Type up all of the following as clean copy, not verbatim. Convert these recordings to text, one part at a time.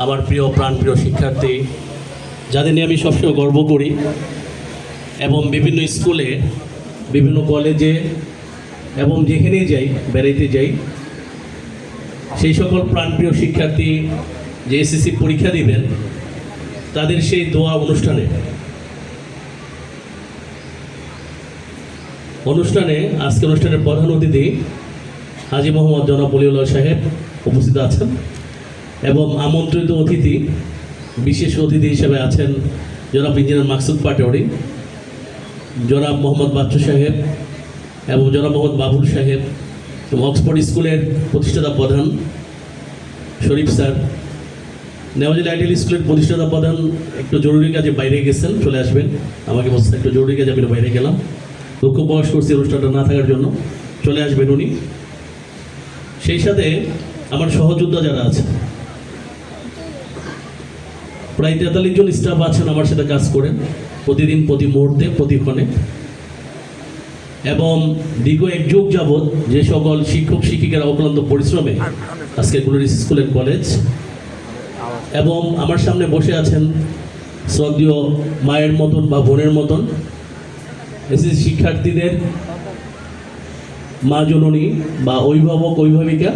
আমার প্রিয় প্রাণপ্রিয় শিক্ষার্থী, যাদের নিয়ে আমি সবসময় গর্ব করি এবং বিভিন্ন স্কুলে, বিভিন্ন কলেজে এবং যেখানেই যাই, বেড়াইতে যাই, সেই সকল প্রাণপ্রিয় শিক্ষার্থী যে এসএসসি পরীক্ষা দিবেন, তাদের সেই দোয়া অনুষ্ঠানে আজকে অনুষ্ঠানের প্রধান অতিথি হাজী মোহাম্মদ জনাব ওলিউল্লাহ সাহেব উপস্থিত আছেন এবং আমন্ত্রিত অতিথি, বিশেষ অতিথি হিসেবে আছেন জনাব ইঞ্জিনিয়ার মাকসুদ পাটোয়ারি, জনাব মোহাম্মদ বাচ্চু সাহেব এবং জনাব মোহাম্মদ বাবুল সাহেব এবং অক্সফোর্ড স্কুলের প্রতিষ্ঠাতা প্রধান শরীফ স্যার। নেওয়াজিল আইডিয়াল স্কুলের প্রতিষ্ঠাতা প্রধান একটু জরুরি কাজে বাইরে গেছেন, চলে আসবেন। আমাকে বলছেন একটু জরুরি কাজে আমি বাইরে গেলাম, দুঃখ প্রকাশ করছি অনুষ্ঠানটা না থাকার জন্য, চলে আসবেন উনি। সেই সাথে আমার সহযোদ্ধা যারা আছে, প্রায় 43 জন স্টাফ আছেন আমার সাথে কাজ করেন প্রতিদিন, প্রতি মুহূর্তে, প্রতিক্ষণে, এবং দীর্ঘ এক যুগ যাবৎ যে সকল শিক্ষক শিক্ষিকারা অক্লান্ত পরিশ্রমে আজকে গ্লোরিয়াস স্কুল অ্যান্ড কলেজ, এবং আমার সামনে বসে আছেন শ্রদ্ধেয় মায়ের মতন বা বোনের মতন এসএসসি শিক্ষার্থীদের মা জননী বা অভিভাবক অভিভাবিকা,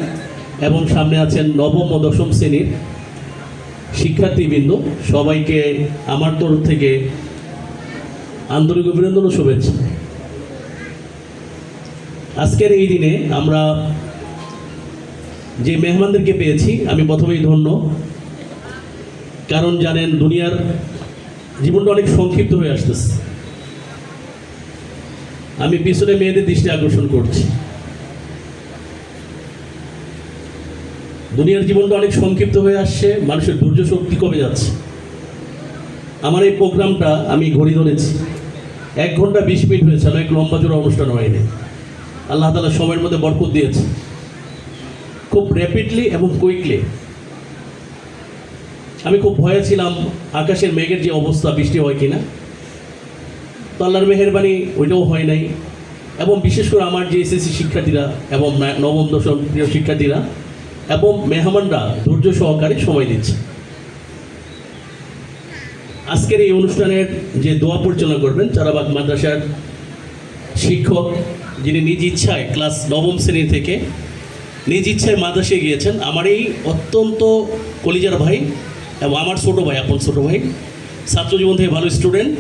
এবং সামনে আছেন নবম ও দশম শ্রেণীর শিক্ষার্থীবৃন্দ। সবাইকে আমার তরফ থেকে আন্তরিক অভিনন্দন ও শুভেচ্ছা। আজকের এই দিনে আমরা যে মেহমানদেরকে পেয়েছি, আমি প্রথমেই ধন্য, কারণ জানেন দুনিয়ার জীবনটা অনেক সংক্ষিপ্ত হয়ে আসতেছে। আমি পিছনে মেয়েদের দৃষ্টি আকর্ষণ করছি, দুনিয়ার জীবনটা অনেক সংক্ষিপ্ত হয়ে আসছে, মানুষের ধৈর্য শক্তি কমে যাচ্ছে। আমার এই প্রোগ্রামটা আমি ঘড়ি ধরেছি, 1 ঘন্টা 20 মিনিট হয়েছে, অনেক লম্বা জোড়া অনুষ্ঠান হয়নি। আল্লাহ তাআলা সময়ের মধ্যে বরকত দিয়েছে, খুব র্যাপিডলি এবং কুইকলি। আমি খুব ভয়ে ছিলাম আকাশের মেঘের যে অবস্থা, বৃষ্টি হয় কিনা, তো আল্লাহর মেহেরবানি ওইটাও হয় নাই। এবং বিশেষ করে আমার যে এসএসসি শিক্ষার্থীরা এবং নবম দশম প্রিয় শিক্ষার্থীরা এবং মেহমানরা ধৈর্য সহকারে সময় দিচ্ছে। আজকের এই অনুষ্ঠানের যে দোয়া পরিচালনা করবেন চারাবাগ মাদ্রাসার শিক্ষক, যিনি নিজ ইচ্ছায় ক্লাস 9ম শ্রেণী থেকে নিজ ইচ্ছায় মাদ্রাসায় গিয়েছেন, আমার এই অত্যন্ত কলিজার ভাই এবং আমার ছোটো ভাই, আপন ছোটো ভাই, ছাত্র জীবন থেকে ভালো স্টুডেন্ট,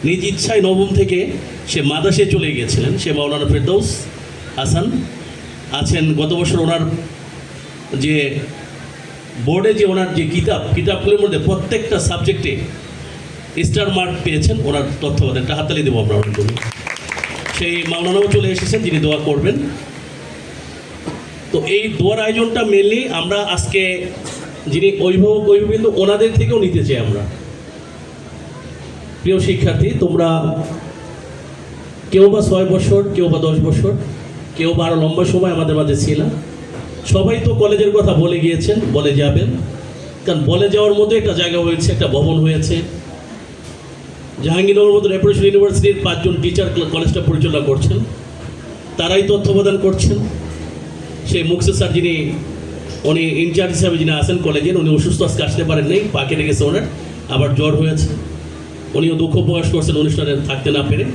নিজ ইচ্ছায় 9ম থেকে সে মাদ্রাসায় চলে গিয়েছিলেন। সে মাওলানা ফেরদৌস হাসান আছেন। গত বছর ওনার যে বোর্ডে যে ওনার যে কিতাবগুলোর মধ্যে প্রত্যেকটা সাবজেক্টে স্টার মার্ক পেয়েছেন, ওনার তথ্যবাদ একটা হাততালি দেবো আমরা অনেক। সেই মাওলানাও চলে এসেছেন, যিনি দোয়া করবেন। তো এই দোয়ার আয়োজনটা মেনলি আমরা আজকে যিনি অভিভাবক অভিভাবক ওনাদের থেকেও নিতে চাই আমরা। প্রিয় শিক্ষার্থী, তোমরা কেউ বা 6 বছর, কেউ বা 10 বছর, কেউ বা আরও লম্বা সময় আমাদের মাঝে ছিল। সবাই তো কলেজের কথা বলে গিয়েছেন, বলে যাবেন, কারণ বলে যাওয়ার মধ্যে একটা জায়গা হয়েছে, একটা ভবন হয়েছে। জাহাঙ্গীরনগর মতো রেপুটেশন ইউনিভার্সিটির 5 জন টিচার কলেজটা পরিচালনা করছেন, তারাই তথ্য প্রদান করছেন। সেই মুকসেদ স্যার, যিনি উনি ইনচার্জ হিসাবে যিনি আসেন কলেজের, উনি অসুস্থ, আজকে আসতে পারেন নাই, পা কেটে গেছে ওনার, আবার জ্বর হয়েছে, উনিও দুঃখ প্রকাশ করছেন অনুষ্ঠানে থাকতে না পেরে।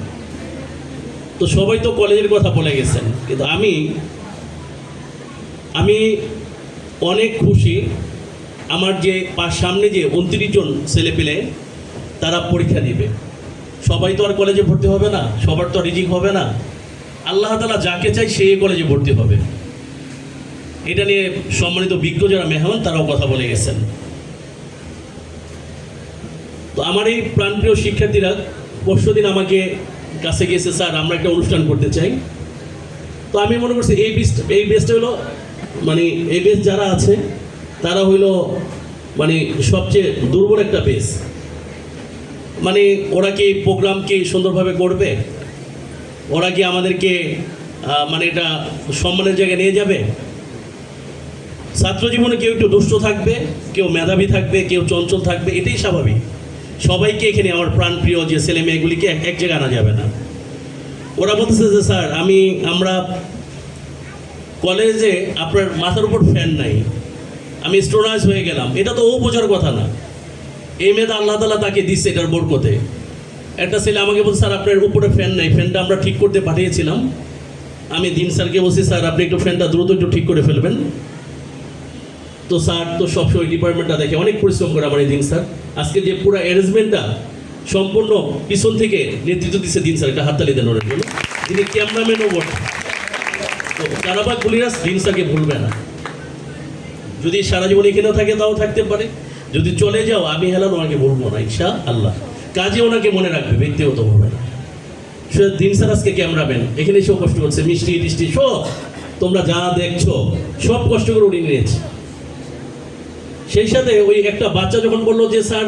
তো সবাই তো কলেজের কথা বলে গেছেন, কিন্তু আমি অনেক খুশি। আমার যে সামনে যে 29 জন ছেলেপেলে তারা পরীক্ষা দিবে, সবাই তো আর কলেজে ভর্তি হবে না, সবার তো রিজিক হবে না। আল্লাহ তাআলা যাকে চাই সেই কলেজে ভর্তি হবে। এটা নিয়ে সম্মানিত বিজ্ঞ যারা মেহমান, তারাও কথা বলে গেছেন। তো আমার এই প্রাণপ্রিয় শিক্ষার্থীরা পরশুদিন আমাকে কাছে গিয়েছে, স্যার আমরা একটা অনুষ্ঠান করতে চাই। তো আমি মনে করছি এই বেসটা হলো, মানে এই বেস যারা আছে তারা হইলো মানে সবচেয়ে দুর্বল একটা বেস। মানে ওরা কি প্রোগ্রাম কি সুন্দরভাবে করবে? ওরা কি আমাদেরকে মানে এটা সম্মানের জায়গায় নিয়ে যাবে? ছাত্র জীবনে কেউ একটু দুষ্ট থাকবে, কেউ মেধাবী থাকবে, কেউ চঞ্চল থাকবে, এটাই স্বাভাবিক। সবাইকে এখানে আমার প্রাণপ্রিয় যে ছেলে মেয়েগুলিকে এক জায়গায় আনা যাবে না। ওরা বলতেছে যে স্যার আমরা কলেজে আপনার মাথার উপর ফ্যান নাই, আমি স্টোনাইজ হয়ে গেলাম, এটা তো ও বোঝার কথা না। এই মেয়েটা আল্লাহ তাআলা তাকে দিচ্ছে এটার বরকতে। একটা ছেলে আমাকে বলছে, স্যার আপনার উপরে ফ্যান নাই, ফ্যানটা আমরা ঠিক করতে পাঠিয়েছিলাম। আমি দিন স্যারকে বলছি, স্যার আপনি একটু ফ্যানটা দ্রুত একটু ঠিক করে ফেলবেন। তো স্যার তো সবসময় ডিপার্টমেন্টটা দেখে, অনেক পরিশ্রম করে আমার এই দিন স্যার। আজকে যে পুরো অ্যারেঞ্জমেন্টটা সম্পূর্ণ পিছন থেকে নেতৃত্ব দিচ্ছে দিন স্যার, একটা হাততালি দেন ওর জন্য, যিনি ক্যামেরাম্যানও বটে। তো চারাবাগ গুলিরাজ দিন স্যারকে ভুলবে না। যদি সারা জীবন এখানেও থাকে তাও থাকতে পারে, যদি চলে যাও আমি হেলান ওনাকে বলবো না ইনশা আল্লাহ। কাজে ওনাকে মনে রাখবে, ব্যক্তিগতভাবে না। সে দিন স্যার আজকে ক্যামেরাম্যান, এখানে সব কষ্ট করছে, মিষ্টি টিষ্টি সব তোমরা যা দেখছো সব কষ্ট করে উনি নিয়েছে। সেই সাথে ওই একটা বাচ্চা যখন বললো যে স্যার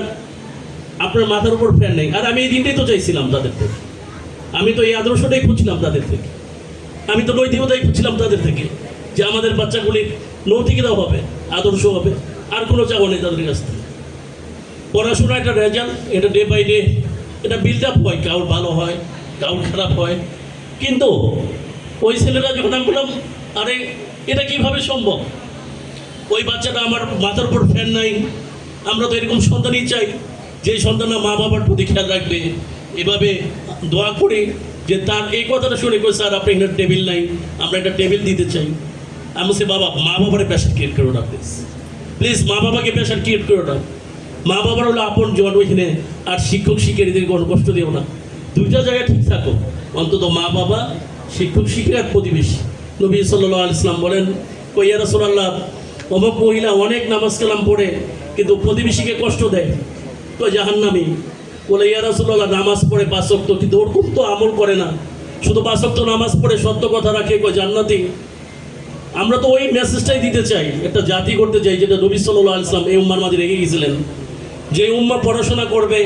আপনার মাথার উপর ফ্যান নেই, আর আমি এই দিনটাই তো চাইছিলাম তাদের থেকে, আমি তো এই আদর্শটাই খুঁজছিলাম তাদের থেকে, আমি তো নৈতিকতাই খুঁজছিলাম তাদের থেকে, যে আমাদের বাচ্চাগুলির নৈতিকতাও হবে, আদর্শ হবে, আর কোনো চাওয়া নেই তাদের কাছ থেকে। পড়াশোনা একটা রেজাল্ট, এটা ডে বাই ডে এটা বিল্ড আপ হয়, কাউর ভালো হয় কাউর খারাপ হয়। কিন্তু ওই ছেলেটা যখন আমি বললাম আরে এটা কীভাবে সম্ভব, ওই বাচ্চাটা আমার মাথার উপর ফ্যান নাই, আমরা তো এরকম সন্তানই চাই যে সন্তানরা মা বাবার প্রতি খেয়াল রাখবে। এভাবে দোয়া করি যে তার এই কথাটা শুনে কই স্যার আপনি এখানে টেবিল নাই, আমরা একটা টেবিল দিতে চাই। আমি বলছি বাবা মা বাবার প্রেশার ক্রিয়েট করো না প্লিজ, প্লিজ মা বাবাকে প্রেশার ক্রিয়েট করো না। মা বাবার হলো আপন জন ওইখানে, আর শিক্ষক শিক্ষার্থীদের কোনো কষ্ট দিও না। দুইটা জায়গায় ঠিক থাকো, অন্তত মা বাবা, শিক্ষক শিক্ষার প্রতিবেশী। নবী সাল্লাল্লাহু আলাইহি ওয়াসাল্লাম বলেন, কইয়া রাসূলুল্লাহ অমুক মহিলা অনেক নামাজ কালাম পড়ে কিন্তু প্রতিবেশীকে কষ্ট দেয়, তো জাহান্নামী। বলে ইয়া রাসূলুল্লাহ নামাজ পড়ে 5 ওয়াক্ত কিন্তু ওরকম তো আমল করে না, শুধু 5 ওয়াক্ত নামাজ পড়ে সত্য কথা রাখে, কই জান্নাতি। আমরা তো ওই মেসেজটাই দিতে চাই, একটা জাতি করতে চাই যেটা নবী সাল্লাল্লাহু আলাইহি ওয়াসাল্লাম এই উম্মার মাঝে রেখে গিয়েছিলেন। যে উম্মা পড়াশোনা করবে,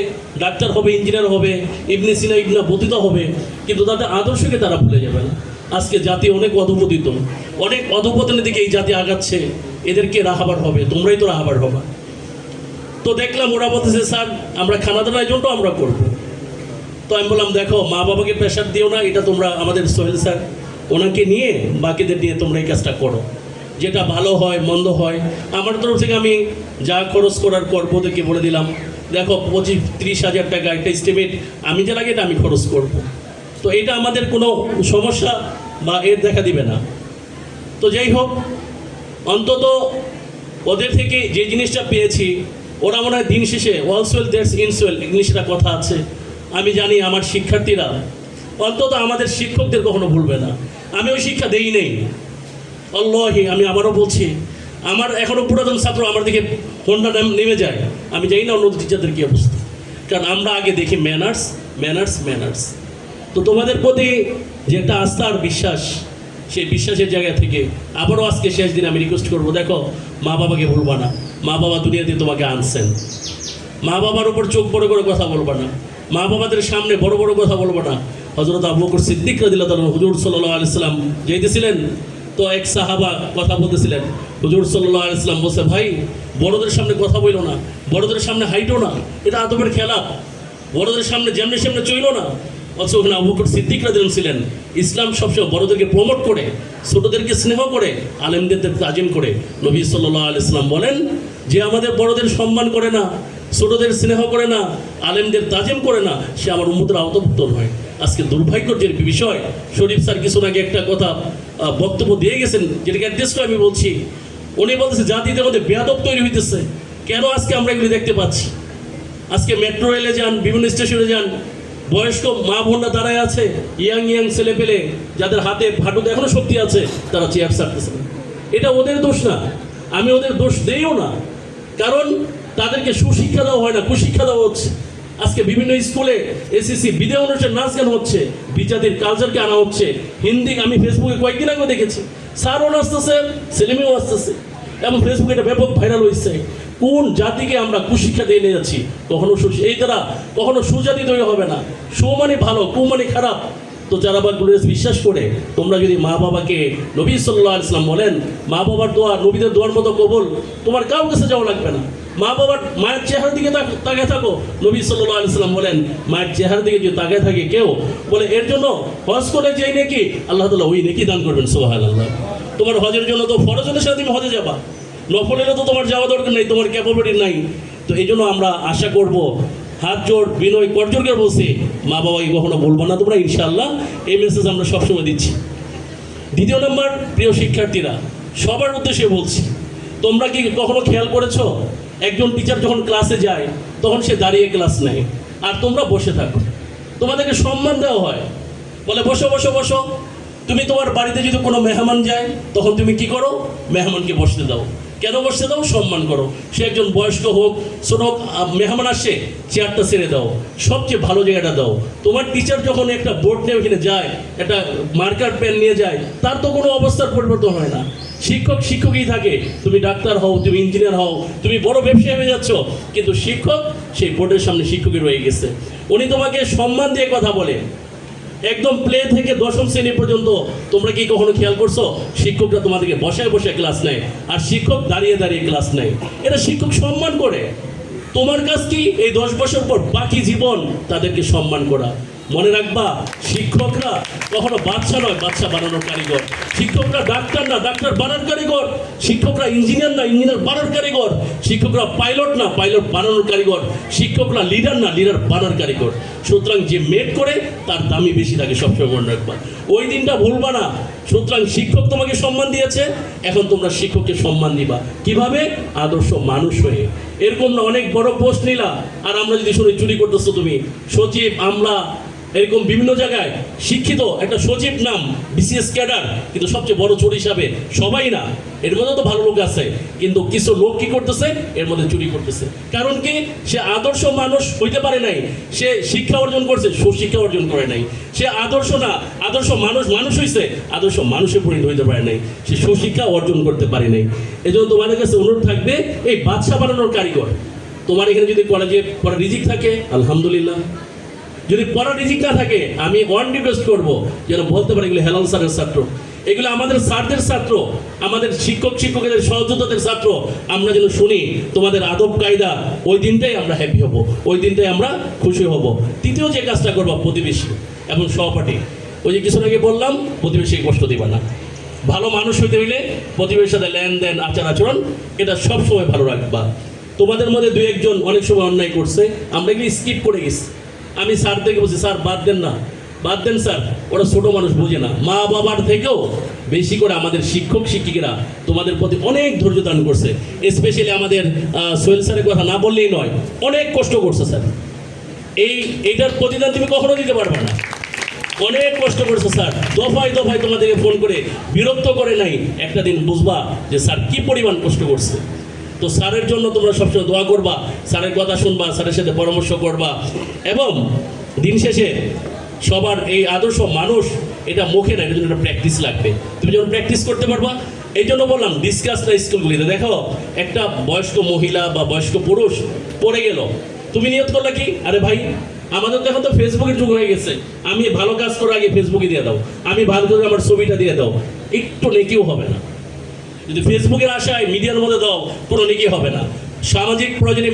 ডাক্তার হবে, ইঞ্জিনিয়ার হবে, ইবনে সিনা ইবনে বতিতা হবে, কিন্তু তাদের আদর্শকে তারা ভুলে যাবে না। আজকে জাতি অনেক অধপতিত, অনেক অধপতনের দিকে এই জাতি আগাচ্ছে, এদেরকে রাহাবার হবে, তোমরাই তো রাহাবার হবে। তো দেখলাম ওরা বলতেছে স্যার আমরা খানাদানা আয়োজনটাও আমরা করব। তো আমি বললাম দেখো মা বাবাকে প্রেশার দিও না, এটা তোমরা আমাদের সোহেল স্যার ওনাকে নিয়ে বাকিদের নিয়ে তোমরা এই কাজটা করো, যেটা ভালো হয় মন্দ হয়। আমার তরফ থেকে আমি যা খরচ করার পর ওদেরকে বলে দিলাম দেখো 25-30 হাজার টাকা একটা এস্টিমেট আমি যা লাগে এটা আমি খরচ করব। তো এটা আমাদের কোনো সমস্যা বা এর দেখা দিবে না। তো যাই হোক, অন্তত ওদের থেকে যে জিনিসটা পেয়েছি, ওরা মনে হয় দিন শেষে অলসওয়েল দ্যাটস ইনসওয়েল ইংলিশটা কথা আছে, আমি জানি আমার শিক্ষার্থীরা অন্তত আমাদের শিক্ষকদের কখনো ভুলবে না। আমি ওই শিক্ষা দেই নেই আল্লাহি, আমি আবারও বলছি, আমার এখনও পুরাতন ছাত্র আমার দিকে ফোনটা নেমে যায়, আমি জানি না অন্য টিচারদের কী অবস্থা, কারণ আমরা আগে দেখি ম্যানার্স ম্যানার্স ম্যানার্স। তো তোমাদের প্রতি যে একটা আস্থা আর বিশ্বাস, সেই বিশ্বাসের জায়গা থেকে আবারও আজকে শেষ দিন আমি রিকোয়েস্ট করবো, দেখো মা বাবাকে ভুলবা না। মা বাবা দুনিয়াতে তোমাকে আনছেন, মা বাবার উপর চোখ বড় করে কথা বলবা না, মা বাবাদের সামনে বড় বড় কথা বলবা না। হযরত আবু বকর সিদ্দিক রাদিয়াল্লাহু তাআলা হুজুর সাল্লাল্লাহু আলাইহি সাল্লাম যাইতেছিলেন, তো এক সাহাবা কথা বলতেছিলেন, হুজুর সাল্লাল্লাহু আলাইহি সাল্লাম বলছে ভাই বড়দের সামনে কথা বইলো না, বড়দের সামনে হাইটো না, এটা আদবের খেলা, বড়দের সামনে যেমনি সামনে চইলো না। অথচ ওখানে আবু বকর সিদ্দিক রাদিয়াল্লাহু ছিলেন, ইসলাম সবসময় বড়দেরকে প্রমোট করে, ছোটদেরকে স্নেহ করে, আলেমদের তাজিম করে। নবী সাল্লাল্লাহু আলাইহি সাল্লাম বলেন যে আমাদের বড়দের সম্মান করে না, ছোটদের স্নেহ করে না, আলেমদের তাজিম করে না, সে আমার উম্মতের আওতাভুক্ত নয়। আজকে দুর্ভাগ্যের যে বিষয়, শরীফ স্যার কিছু আগে একটা কথা বক্তব্য দিয়ে গেছেন, যেটাকে অ্যাড্রেস করে আমি বলছি। উনি বলতেছে জাতিদের মধ্যে বেয়াদব তৈরি হইতেছে, কেন আজকে আমরা এগুলি দেখতে পাচ্ছি? আজকে মেট্রো রেলে যান, বিভিন্ন স্টেশনে যান, বয়স্ক মা বোনরা দাঁড়ায় আছে, ইয়াং ইয়াং ছেলে পেলে যাদের হাতে হাঁটুতে এখনো শক্তি আছে, তারা চেয়ার ছাড়তেছে। এটা ওদের দোষ না, আমি ওদের দোষ দেইও না, কারণ তাদেরকে সুশিক্ষা দেওয়া হয় না, কুশিক্ষা দেওয়া হচ্ছে। আজকে বিভিন্ন স্কুলে এসএসসি বিদায় অনুষ্ঠান নাচ গান হচ্ছে, বিজাতির কালচারকে আনা হচ্ছে। হিন্দি আমি ফেসবুকে কয়েকদিন আগে দেখেছি, স্যারও নাচতেছে, ছেলেমেয়েও আসতেছে, এবং ফেসবুকে এটা ব্যাপক ভাইরাল হয়েছে। কোন জাতিকে আমরা কুশিক্ষা দিয়ে নিয়ে যাচ্ছি? কখনো এই দ্বারা কখনো সুজাতি তৈরি হবে না। সু মানে ভালো, কু মানে খারাপ। তো যারা আবার বিশ্বাস করে, তোমরা যদি মা বাবাকে, নবী সাল্লাল্লাহু আলাইহি ওয়াসাল্লাম বলেন মা বাবার দোয়া নবীদের দোয়ার মতো কবুল, তোমার কারোর কাছে যাওয়া লাগবে না। মা বাবার মায়ের চেহারার দিকে তাকিয়ে থাকো, নবী সাল্লাল্লাহু আলাইহি ওয়াসাল্লাম বলেন মায়ের চেহারার দিকে যদি তাকিয়ে থাকে কেউ, বলে এর জন্য হজ করে যেই নেকি আল্লাহ তাআলা ওই নেকি দান করবেন। সুবহানাল্লাহ। তোমার হজের জন্য তো ফরজের সাথে তুমি হজে যাবা, নফলেরও তো তোমার যাওয়া দরকার নেই, তোমার ক্যাপাবিলিটি নাই। তো এই জন্য আমরা আশা করব, হাত জোর বিনয় করজোর করে বলছি, মা বাবাকে কখনো বলবো না তোমরা, ইনশাআল্লাহ এই মেসেজ আমরা সবসময় দিচ্ছি। দ্বিতীয় নম্বর, প্রিয় শিক্ষার্থীরা, সবার উদ্দেশ্যে বলছি, তোমরা কি কখনো খেয়াল করেছো একজন টিচার যখন ক্লাসে যায় তখন সে দাঁড়িয়ে ক্লাস নেয় আর তোমরা বসে থাকো, তোমাদেরকে সম্মান দেওয়া হয়, বলে বসো বসো বসো। তুমি তোমার বাড়িতে যদি কোনো মেহমান যায় তখন তুমি কি করো? মেহমানকে বসতে দাও। কেন বসতে দাও? সম্মান করো। সে একজন বয়স্ক হোক, ছোট হোক, মেহমান আসে, চেয়ারটা ছেড়ে দাও, সবচেয়ে ভালো জায়গাটা দাও। তোমার টিচার যখন একটা বোর্ড নিয়ে ওখানে যায়, একটা মার্কার পেন নিয়ে যায়, তার তো কোনো অবস্থার পরিবর্তন হয় না। শিক্ষক শিক্ষকই থাকে, তুমি ডাক্তার হও, তুমি ইঞ্জিনিয়ার হও, তুমি বড় ব্যবসায়ী হয়ে যাচ্ছ, কিন্তু শিক্ষক সেই বোর্ডের সামনে শিক্ষকই রয়ে গেছে। উনি তোমাকে সম্মান দিয়ে কথা বলে। একদম প্লে থেকে দশম শ্রেণী পর্যন্ত তোমরা কি কখনো খেয়াল করছো শিক্ষকরা তোমাদেরকে বসায় বসায় ক্লাস নেয় আর শিক্ষক দাঁড়িয়ে দাঁড়িয়ে ক্লাস নেয়? এটা শিক্ষক সম্মান করে। তোমার কাজ কি এই 10 বছর পর বাকি জীবন তাদেরকে সম্মান করা। মনে রাখবা, শিক্ষকরা কখনো বাচ্চা নয়, বাচ্চা বানানোর কারিগর। শিক্ষকরা ডাক্তার না, ডাক্তার বানানোর কারিগর। শিক্ষকরা ইঞ্জিনিয়ার না, ইঞ্জিনিয়ার বানানোর কারিগর। শিক্ষকরা পাইলট না, পাইলট বানানোর কারিগর। শিক্ষকরা লিডার না, লিডার বানানোর কারিগর। সুতরাং যে মেট করে তার দামই বেশি থাকে, সবসময় মনে রাখবা, ওই দিনটা ভুলবা না। সুতরাং শিক্ষক তোমাকে সম্মান দিয়েছে, এখন তোমরা শিক্ষককে সম্মান দিবা। কিভাবে? আদর্শ মানুষ হয়ে। এরকম না অনেক বড় পোস্ট নিলা আর আমরা যদি শুনি চুরি করতেছো তুমি, সচিব, আমলা, এরকম বিভিন্ন জায়গায় শিক্ষিত একটা সচিব নাম, বিসিএস ক্যাডার, কিন্তু সবচেয়ে বড় চোর হিসাবে সবাই না, এর মধ্যে তো ভালো লোক আছে, কিন্তু কিছু লোক কি করতেছে? এর মধ্যে চুরি করতেছে। কারণ কি? সে আদর্শ মানুষ হইতে পারে নাই, সে শিক্ষা অর্জন করছে, সুশিক্ষা অর্জন করে নাই। সে আদর্শ না, আদর্শ মানুষ মানুষ হয়েছে, আদর্শ মানুষে পরিণত হইতে পারে নাই, সে সুশিক্ষা অর্জন করতে পারে নাই। এই জন্য তোমাদের কাছে অনুরোধ থাকবে, এই বাদশা বানানোর কারিগর তোমার এখানে যদি কলেজে পড়া রিজিক থাকে আলহামদুলিল্লাহ, যদি পড়া রিজিক না থাকে আমি ওয়ান রিকোয়েস্ট করবো যেন বলতে পারে এগুলো হেলাল স্যারের ছাত্র, এগুলো আমাদের স্যারদের ছাত্র, আমাদের শিক্ষক শিক্ষকের সহযোগিতাদের ছাত্র। আমরা যেন শুনি তোমাদের আদব কায়দা, ওই দিনটাই আমরা হ্যাপি হব, ওই দিনটাই আমরা খুশি হব। তৃতীয় যে কাজটা করবো, প্রতিবেশী এবং সহপাঠী। ওই যে কিছু আগে বললাম, প্রতিবেশীকে কষ্ট দিবা না। ভালো মানুষ হইতে হইলে প্রতিবেশীর সাথে লেনদেন, আচার আচরণ, এটা সবসময় ভালো রাখবা। তোমাদের মধ্যে দু একজন অনেক সময় অন্যায় করছে, আমরা এগুলি স্কিপ করে গেছি। আমি স্যার থেকে বলছি, স্যার বাদ দেন না, বাদ দেন স্যার, ওরা ছোটো মানুষ বোঝে না। মা বাবার থেকেও বেশি করে আমাদের শিক্ষক শিক্ষিকারা তোমাদের প্রতি অনেক ধৈর্য দান করছে। স্পেশালি আমাদের সোহেল স্যারের কথা না বললেই নয়, অনেক কষ্ট করছে স্যার। এইটার প্রতিদান তুমি কখনো দিতে পারবে না। অনেক কষ্ট করছে স্যার, দফায় দফায় তোমাদেরকে ফোন করে বিরক্ত করে নাই। একটা দিন বুঝবা যে স্যার কি পরিমাণ কষ্ট করছে। তো স্যারের জন্য তোমরা সবসময় দোয়া করবা, স্যারের কথা শুনবা, স্যারের সাথে পরামর্শ করবা। এবং দিন শেষে সবার এই আদর্শ মানুষ, এটা মুখে না, এটার জন্য একটা প্র্যাকটিস লাগবে। তুমি যখন প্র্যাকটিস করতে পারবা, এই জন্য বললাম ডিসকাসটা স্কুলগুলিতে। দেখো, একটা বয়স্ক মহিলা বা বয়স্ক পুরুষ পড়ে গেল, তুমি নিয়ত করলা কি? আরে ভাই, আমাদের তো এখন তো ফেসবুকের যুগ হয়ে গেছে, আমি ভালো কাজ করে আগে ফেসবুকে দিয়ে দাও, আমি ভালো করে আমার ছবিটা দিয়ে দাও, একটু নেকিও হবে না। যদি ফেসবুকের আশায় মিডিয়ার মধ্যে দাও, কোনো নেকি হবে না। সামাজিক প্রয়োজনে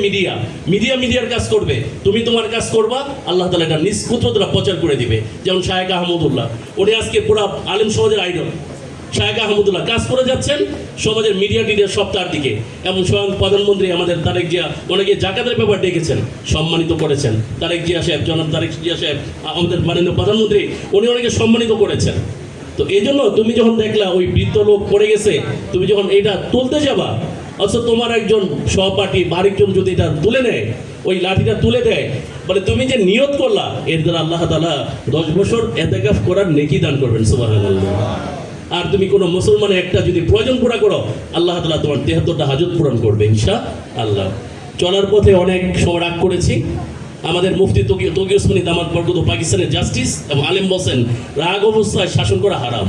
মিডিয়ার কাজ করবে, তুমি তোমার কাজ করবা, আল্লাহ তাআলা এটা নিষ্পুত্রতা প্রচার করে দিবে। যেমন শায়েখ আহমদুল্লাহ, উনি আজকে পুরো আলেম সমাজের আইডল। শায়েখ আহমদুল্লাহ কাজ করে যাচ্ছেন সমাজের মিডিয়া সপ্তাহের দিকে, এবং স্বয়ং প্রধানমন্ত্রী আমাদের তারেক জিয়া অনেকে জাকাতের ব্যাপার ডেকেছেন, সম্মানিত করেছেন। তারেক জিয়া সাহেব, জনাব তারেক জিয়া সাহেব, আমাদের মাননীয় প্রধানমন্ত্রী, উনি অনেকে সম্মানিত করেছেন। তো এই জন্য তুমি যখন দেখলা ওই বৃদ্ধ লোক পড়ে গেছে, তুমি যখন এটা তুলতে যাবা, অথচ তোমার একজন সহপাঠী বা আরেকজন যদি এটা তুলে নেয়, ওই লাঠিটা তুলে দেয়, বলে তুমি যে নিয়ত করলা, এর দ্বারা আল্লাহ তাআলা 10 বছর এতেকাফ করার নেকি দান করবেন, সুবহানাল্লাহ। আর তুমি কোনো মুসলমানের একটা যদি প্রয়োজন পুরা করো, আল্লাহ তাআলা তোমার 73টা হাজত পূরণ করবে ইনশাআল্লাহ। চলার পথে অনেক সময় রাগ করেছি। আমাদের মুফতি তকি ওসমানী দামাত বরকত পাকিস্তানের জাস্টিস এবং আলেম বলছেন, রাগ অবস্থায় শাসন করা হারাম,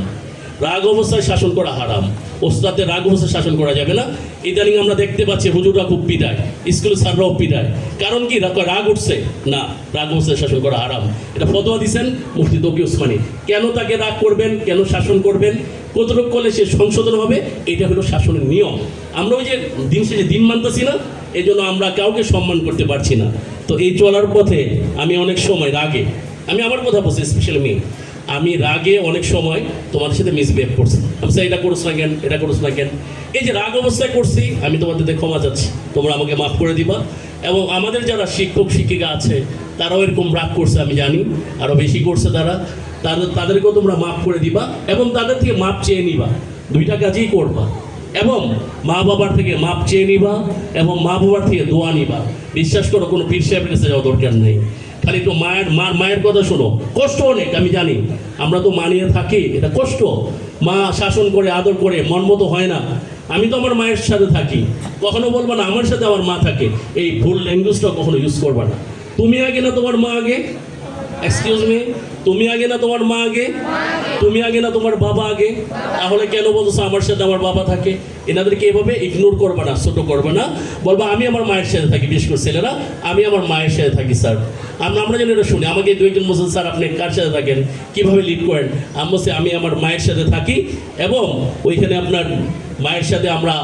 রাগ অবস্থায় শাসন করা হারাম। ওস্তাদের রাগ অবস্থায় শাসন করা যাবে না। ইদানিং আমরা দেখতে পাচ্ছি হুজুররা খুব পিটায়, স্কুলের স্যাররাও পিটায়। কারণ কি? রাগ উঠছে না, রাগ অবস্থায় শাসন করা হারাম। এটা ফতোয়া দিচ্ছেন মুফতি তকি ওসমানী। কেন তাকে রাগ করবেন, কেন শাসন করবেন, কতটুকু করলে সে সংশোধন হবে, এটা হলো শাসনের নিয়ম। আমরা ওই যে দিন শেষে দিন মানতেছি না, এই জন্য আমরা কাউকে সম্মান করতে পারছি না। তো এই চলার পথে আমি অনেক সময় রাগে, আমি আমার কথা বলছি, স্পেশালি আমি রাগে অনেক সময় তোমাদের সাথে মিসবিহেভ করছি, আমি এটা করছ না কেন, এটা করছ না কেন, এই যে রাগ অবস্থায় করছি আমি তোমাদের ক্ষমা চাচ্ছি, তোমরা আমাকে মাফ করে দিবা। এবং আমাদের যারা শিক্ষক শিক্ষিকা আছে তারাও এরকম রাগ করছে আমি জানি, আরও বেশি করছে তাদেরকেও তোমরা মাফ করে দিবা এবং তাদের থেকে মাপ চেয়ে নিবা, দুইটা কাজই করবা। এবং মা বাবার থেকে মাপ চেয়ে নিবা এবং মা বাবার থেকে দোয়া নিবা। বিশ্বাস করো, কোনো পীর সাহেবের কাছে যাওয়া দরকার নেই, খালি একটু মায়ের কথা শোনো। কষ্ট অনেক আমি জানি, আমরা তো মানিয়ে থাকি, এটা কষ্ট। মা শাসন করে আদর করে মন মতো হয় না। আমি তো আমার মায়ের সাথে থাকি, কখনো বলবো না আমার সাথে আমার মা থাকে, এই ভুল ল্যাঙ্গুয়েজটা কখনো ইউজ করবা না। তুমি আগে না তোমার মা আগে, এক্সকিউজ মি, তুমি আগে না তোমার মা আগে, তুমি আগে না তোমার বাবা আগে, তাহলে কেন বলছো আমার সাথে আমার বাবা থাকে? এনাদেরকে এভাবে ইগনোর করবে না, ছোট করবে না, বলবা আমি আমার মায়ের সাথে থাকি। বিশেষ করে ছেলেরা, আমি আমার মায়ের সাথে থাকি স্যার। আমরা যেন এটা শুনি, আমাকে দু একজন বলছেন স্যার আপনি কার সাথে থাকেন, কীভাবে লিড করেন? আমি আমার মায়ের সাথে থাকি এবং ওইখানে আপনার মায়ের সাথে আমরা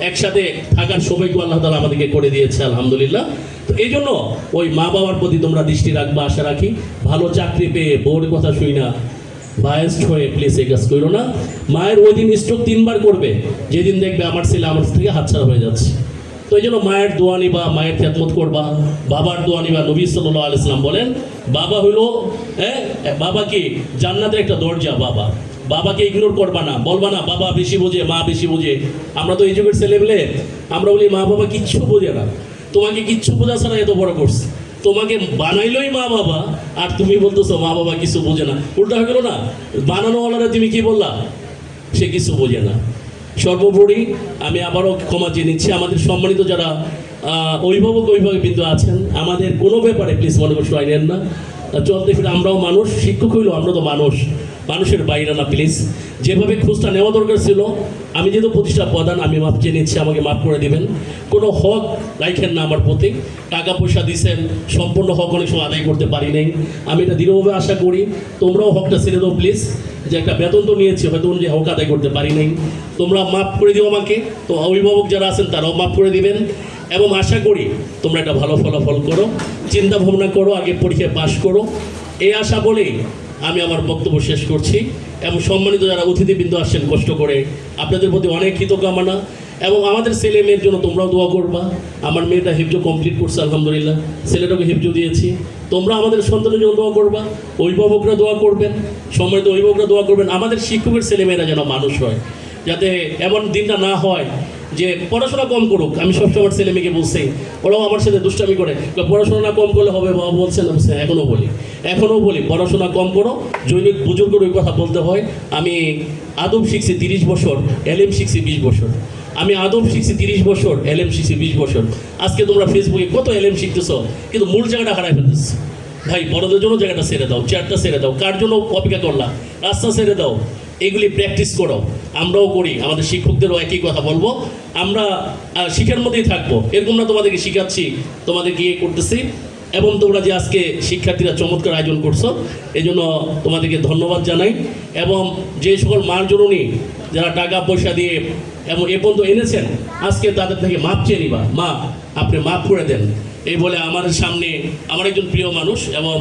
একসাথে থাকার সবাইকে আল্লাহ তাআলা আমাদেরকে করে দিয়েছে, আলহামদুলিল্লাহ। তো এই জন্য ওই মা বাবার প্রতি তোমরা দৃষ্টি রাখবা, আশা রাখি। ভালো চাকরি পেয়ে বউর কথা শুই না বায়াসড হয়ে প্লিজ এই কাজ করো না। মায়ের ওই দিন স্ট্রোক 3 বার করবে যেদিন দেখবে আমার ছেলে আমার থেকে হাতছাড়া হয়ে যাচ্ছে। তো এই জন্য মায়ের দোয়া নিবা, মায়ের খেদমত করবা, বাবার দোয়া নিবা। নবী সাল্লাল্লাহু আলাইহি ওয়াসাল্লাম বলেন বাবা হলো বাবা কি জান্নাতের একটা দরজা। বাবাকে ইগনোর করবা না, বলবা না বাবা বেশি বোঝে, মা বেশি বোঝে। আমরা তো এই যুগের ছেলেবেলে আমরা বলি মা বাবা কিচ্ছু বোঝে না। তোমাকে কিচ্ছু বোঝা ছাড়া এত বড় করছে, তোমাকে বানাইলই মা বাবা, আর তুমি বলতেছো মা বাবা কিছু বোঝে না। উল্টা হয়ে গেল না, বানানোওয়ালারা তুমি কি বললা, সে কিছু বোঝে না। সর্বোপরি আমি আবারও ক্ষমা চেয়ে নিচ্ছি আমাদের সম্মানিত যারা অভিভাবক বিন্দু আছেন, আমাদের কোনো ব্যাপারে প্লিজ মনে কষ্ট আইনেন না। চলতে ফিরে আমরাও মানুষ, শিক্ষক হইলেও আমরা তো মানুষের বাইরে না। প্লিজ যেভাবে খোঁজটা নেওয়া দরকার ছিল, আমি যেহেতু প্রতিষ্ঠা প্রধান, আমি মাপ চেয়ে নিচ্ছি, আমাকে মাফ করে দিবেন। কোনো হক রাখেন না আমার প্রতি, টাকা পয়সা দিচ্ছেন, সম্পূর্ণ হক অনেক সময় আদায় করতে পারি নাই। আমি এটা দৃঢ়ভাবে আশা করি তোমরাও হকটা ছেড়ে দাও প্লিজ। যে একটা বেতন তো নিয়েছি, হয়তো অনুযায়ী হক আদায় করতে পারি নাই, তোমরা মাফ করে দিও আমাকে। তো অভিভাবক যারা আছেন তারাও মাফ করে দিবেন এবং আশা করি তোমরা একটা ভালো ফলাফল করো, চিন্তা ভাবনা করো, আগে পরীক্ষায় পাশ করো, এই আশা বলেই আমি আমার বক্তব্য শেষ করছি। এবং সম্মানিত যারা অতিথিবৃন্দ আসছেন কষ্ট করে, আপনাদের প্রতি অনেক কৃতজ্ঞতা এবং আমাদের ছেলে মেয়ের জন্য তোমরাও দোয়া করবা। আমার মেয়েটা হিফজ কমপ্লিট করছে আলহামদুলিল্লাহ, ছেলেটাকে হিফজ দিয়েছি। তোমরা আমাদের সন্তানের জন্য দোয়া করবা, অভিভাবকরা দোয়া করবেন, সম্মানিত অভিভাবকরা দোয়া করবেন। আমাদের শিক্ষকের ছেলেমেয়েরা যেন মানুষ হয়, যাতে এমন দিনটা না হয় যে পড়াশোনা কম করুক। আমি সবসময় আমার ছেলে মেয়েকে বলছি, ওরাও আমার সাথে দুষ্টামি করে, পড়াশোনা কম করলে হবে বাবা বলছেন, এখনও বলি পড়াশোনা কম করো। জৈনিক বুজুর্গের ওই কথা বলতে হয়। আমি আদব শিখছি 30 বছর, এলএম শিখছি 20 বছর। আমি আদব শিখছি 30 বছর, এলএম শিখছি 20 বছর। আজকে তোমরা ফেসবুকে কত এলএম শিখতেছ, কিন্তু মূল জায়গাটা হারাই ফেলতেছ। ভাই বড়দের জন্য জায়গাটা ছেড়ে দাও, চেয়ারটা ছেড়ে দাও, কার জন্য অপেক্ষা করলা, রাস্তা ছেড়ে দাও, এগুলি প্র্যাকটিস করো। আমরাও করি, আমাদের শিক্ষকদেরও একই কথা বলবো, আমরা শিক্ষার মধ্যেই থাকবো। এরকম না তোমাদেরকে শিখাচ্ছি, তোমাদেরকে করতেছি। এবং তোমরা যে আজকে শিক্ষার্থীরা চমৎকার আয়োজন করছো, এই জন্য তোমাদেরকে ধন্যবাদ জানাই। এবং যে সকল মার জননী যারা টাকা পয়সা দিয়ে এবং এ পর্যন্ত এনেছেন, আজকে তাদের থেকে মাপ চেয়ে নিবা, মা আপনি মাফ করে দেন। এই বলে আমাদের সামনে আমার একজন প্রিয় মানুষ এবং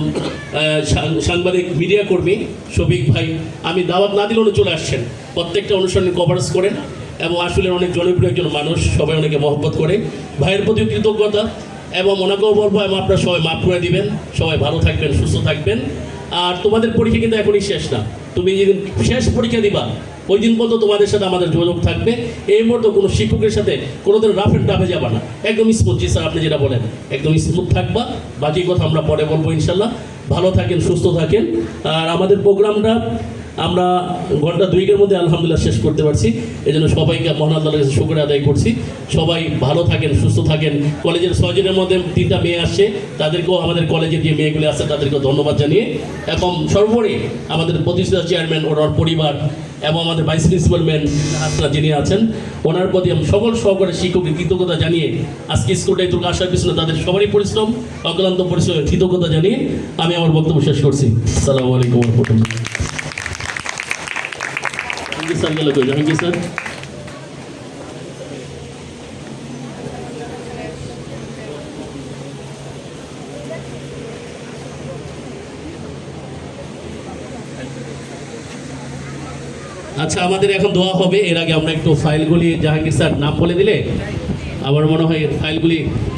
সাংবাদিক মিডিয়া কর্মী শফিক ভাই, আমি দাওয়াত না দিলেও চলে আসছেন, প্রত্যেকটা অনুষ্ঠানে কভারেজ করেন এবং আসলে অনেক জনপ্রিয় একজন মানুষ, সবাই অনেকে মহব্বত করে। ভাইয়ের প্রতি কৃতজ্ঞতা এবং ওনাকেও বলবো এবং আপনারা সবাই মাফ করে দিবেন। সবাই ভালো থাকবেন, সুস্থ থাকবেন। আর তোমাদের পরীক্ষা কিন্তু এখনই শেষ না, তুমি যেদিন শেষ পরীক্ষা দিবা ওই দিন পর্যন্ত তোমাদের সাথে আমাদের যোগাযোগ থাকবে। এই মুহূর্তে কোনো শিক্ষকের সাথে কোনোদিন রাফ অ্যান্ড টাফে যাবা না, একদম স্মুথ। জি স্যার আপনি যেটা বলেন, একদম স্মুথ থাকবা। বাকি কথা আমরা পরে বলবো ইনশাল্লাহ। ভালো থাকেন, সুস্থ থাকেন। আর আমাদের প্রোগ্রামটা আমরা ঘন্টা 2-এর মধ্যে আলহামদুলিল্লাহ শেষ করতে পারছি, এই জন্য সবাইকে মহান আল্লাহর কাছে শুকরিয়া আদায় করছি। সবাই ভালো থাকেন, সুস্থ থাকেন। কলেজের 6 জনের মধ্যে 3টা মেয়ে আসছে, তাদেরকেও আমাদের কলেজের যে মেয়েগুলি আছে তাদেরকেও ধন্যবাদ জানিয়ে, এবং সর্বোপরি আমাদের প্রতিষ্ঠাতা চেয়ারম্যান ওনার পরিবার এবং আমাদের ভাইস প্রিন্সিপাল ম্যান হাসনা যিনি আছেন, ওনার প্রতি আমি সকল সহকারী শিক্ষকের কৃতজ্ঞতা জানিয়ে, আজকে স্কুলটা এটুকু আসার পিছনে তাদের সবারই পরিশ্রম, অক্লান্ত পরিশ্রমের কৃতজ্ঞতা জানিয়ে আমি আমার বক্তব্য শেষ করছি। আসসালামু আলাইকুম ওয়া রাহমাতুল্লাহ। স্যার গেল কই, জাহাঙ্গীর স্যার? আচ্ছা, আমাদের এখন দোয়া হবে। এর আগে আমরা একটু ফাইলগুলি জাহাঙ্গীর স্যার নাম বলে দিলে আমার মনে হয় ফাইলগুলি